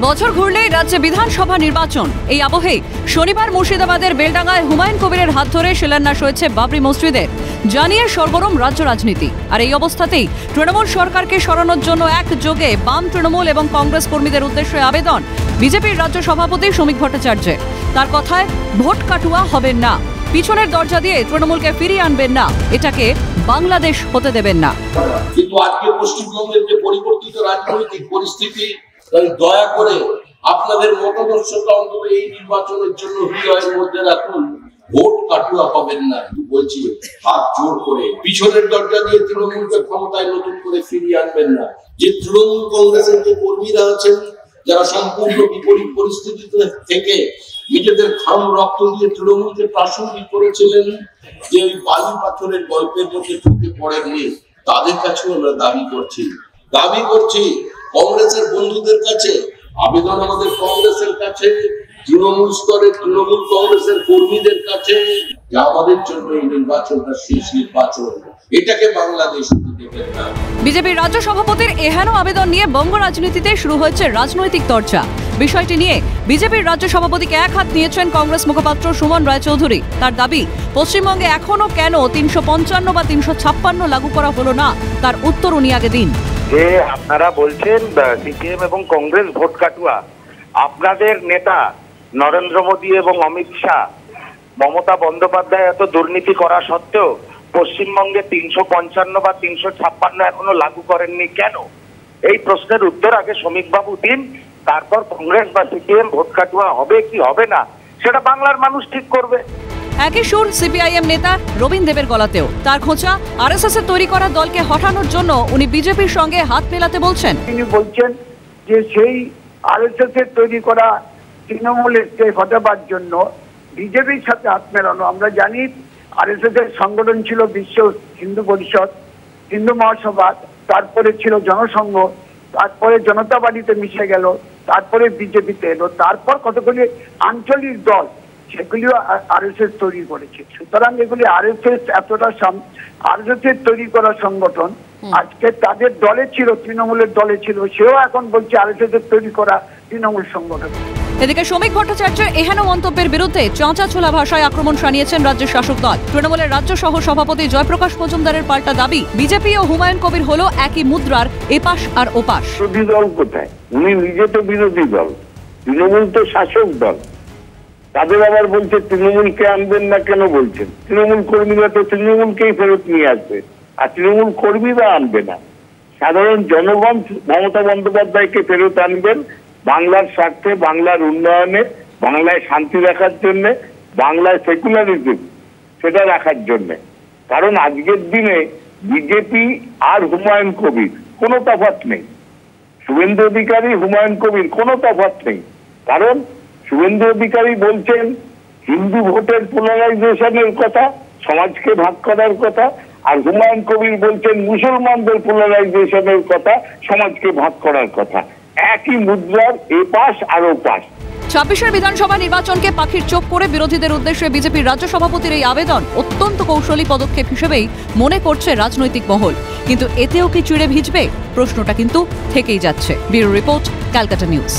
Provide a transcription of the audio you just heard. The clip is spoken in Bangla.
বছর ঘুরলেই রাজ্যে বিধানসভা নির্বাচন। এই আবহে শনিবার মুর্শিদাবাদের বেলডাঙ্গায় হুমায়ুন কবিরের হাত ধরে শিলান্যাস হয়েছে বাবরি মসজিদের, জানিয়ে সরগরম রাজ্য রাজনীতি। আর এই অবস্থাতেই তৃণমূল সরকারকে সরানোর জন্য একযোগে বাম, তৃণমূল এবং কংগ্রেস কর্মীদের উদ্দেশ্যে আবেদন বিজেপির রাজ্য সভাপতি শ্রমিক ভট্টাচার্যের। তার কথায় ভোট কাটুয়া হবেন না, পিছনের দরজা দিয়ে তৃণমূলকে ফিরিয়ে আনবেন না, এটাকে বাংলাদেশ হতে দেবেন না। কিন্তু আজকে পশ্চিমবঙ্গের যে পরিবর্তিত রাজনৈতিক পরিস্থিতি, তাই দয়া করে আপনাদের মতাদর্শটা অন্তত এই নির্বাচনের জন্য হৃদয়ের মধ্যে রাখুন। ভোট কাটুয়া হবেন না, বলছি হাত জোর করে। পিছনের দরজা দিয়ে তৃণমূলকে ক্ষমতায় নতুন করে ফিরিয়ে আনবেন না। যে তৃণমূল কংগ্রেসের যে কর্মীরা আছেন, যারা সম্পূর্ণ বিপরীত পরিস্থিতিতে থেকে নিজেদের ঘাম রক্ত দিয়ে তৃণমূলকে প্রাসঙ্গিক করেছিলেন, যে ওই বালি পাথরের গল্পের মধ্যে ঢুকে পড়েননি, তাদের কাছেও আমরা দাবি করছি কংগ্রেসের বন্ধুদের কাছে আবেদন, আমাদের কংগ্রেসের কাছে, তৃণমূল স্তরে তৃণমূল কংগ্রেসের কর্মীদের কাছে, যে আমাদের জন্য এই নির্বাচনটা শেষ নির্বাচন, এটাকে বাংলাদেশ হতে দেবেন না। বিজেপির রাজ্য সভাপতির এহেন আবেদন নিয়ে বঙ্গ রাজনীতিতে শুরু হয়েছে রাজনৈতিক চর্চা। বিষয়টি নিয়ে বিজেপির রাজ্য সভাপতিকে এক হাত নিয়েছেন কংগ্রেস মুখপাত্র সুমন রায়চৌধুরী। তার দাবি, পশ্চিমবঙ্গে এখনো কেন 355 বা 356 লাগু করা হলো না, তার উত্তর উনি আগে দিন। যে আপনারা বলছেন সিপিএম এবং কংগ্রেস ভোট কাটুয়া, আপনাদের নেতা নরেন্দ্র মোদী এবং অমিত শাহ, মমতা বন্দ্যোপাধ্যায় এত দুর্নীতি করা সত্ত্বেও পশ্চিমবঙ্গে 355 বা 356 এখনো লাগু করেননি কেন? এই প্রশ্নের উত্তর আগে শ্রমিক বাবু দিন, তারপর কংগ্রেস বা সিপিএম ভোট কাটুয়া হবে কি হবে না সেটা বাংলার মানুষ ঠিক করবে। একই সুর সিপিআইএম নেতা রবীন দেবের গলাতেও। তার খোঁচা, আরএসএস এর তৈরি করা দলকে হটানোর জন্য উনি বিজেপির সঙ্গে হাত মেলাতে বলছেন। তিনি বলছেন যে সেই আরএসএস এর তৈরি করা তৃণমূলকে হটাবার জন্য বিজেপির সাথে হাত মেলানো। আমরা জানি আরএসএস এর সংগঠন ছিল বিশ্ব হিন্দু পরিষদ, হিন্দু মহাসভা, তারপরে ছিল জনসংঘ, তারপরে জনতা পার্টিতে মিশে গেল, তারপরে বিজেপিতে এলো, তারপর কতগুলি আঞ্চলিক দল সেগুলিও আরএসএস তৈরি করেছে। সুতরাং এগুলি আরএসএস এতটা আরএসএস এর তৈরি করা সংগঠন আজকে তাদের দলে ছিল, তৃণমূলের দলে ছিল, সেও এখন বলছে আরএসএস এর তৈরি করা তৃণমূল সংগঠন। এদিকে শ্রমিক ভট্টাচার্যের এহেন মন্তব্যের বিরুদ্ধে চাঁচাছোলা ভাষায় আক্রমণ শানিয়েছেন রাজ্যের শাসক দল। তৃণমূলের রাজ্য সহ সভাপতি জয়প্রকাশ মজুমদারের পাল্টা দাবি, বিজেপি ও হুমায়ুন কবির হলো একই মুদ্রার এপাশ আর ওপাশ। বিরোধী দল কোথায়? উনি নিজে তো বিরোধী দল, তৃণমূল তো শাসক দল। তাদের আবার বলছে তৃণমূলকে আনবেন না কেন বলছেন? তৃণমূল কর্মীরা তো তৃণমূলকেই ফেরত নিয়ে আসবে, আর তৃণমূল কর্মীরা আনবে না। সাধারণ জনগণ মমতা বন্দ্যোপাধ্যায়কে ফেরত আনবেন বাংলার স্বার্থে, বাংলার উন্নয়নে, বাংলায় শান্তি রাখার জন্য, বাংলায় সেকুলারিজম সেটা রাখার জন্য। কারণ আজকের দিনে বিজেপি আর হুমায়ুন কবির কোনো তফাৎ নেই, শুভেন্দু অধিকারী হুমায়ুন কবির কোনো তফাৎ নেই। কারণ শুভেন্দু অধিকারী বলছেন হিন্দু ভোটের পোলারাইজেশনের কথা, সমাজকে ভাগ করার কথা, আর হুমায়ুন কবির বলছেন মুসলমানদের পোলারাইজেশনের কথা, সমাজকে ভাগ করার কথা। একই মুদ্রার এপাশ আর ওপাশ। 26-এর বিধানসভা নির্বাচনকে পাখির চোখ করে বিরোধীদের উদ্দেশ্যে বিজেপির রাজ্য সভাপতির এই আবেদন অত্যন্ত কৌশলী পদক্ষেপ হিসেবেই মনে করছে রাজনৈতিক মহল। কিন্তু এতেও কি চিড়ে ভিজবে? প্রশ্নটা কিন্তু থেকেই যাচ্ছে। Bureau report, Calcutta news.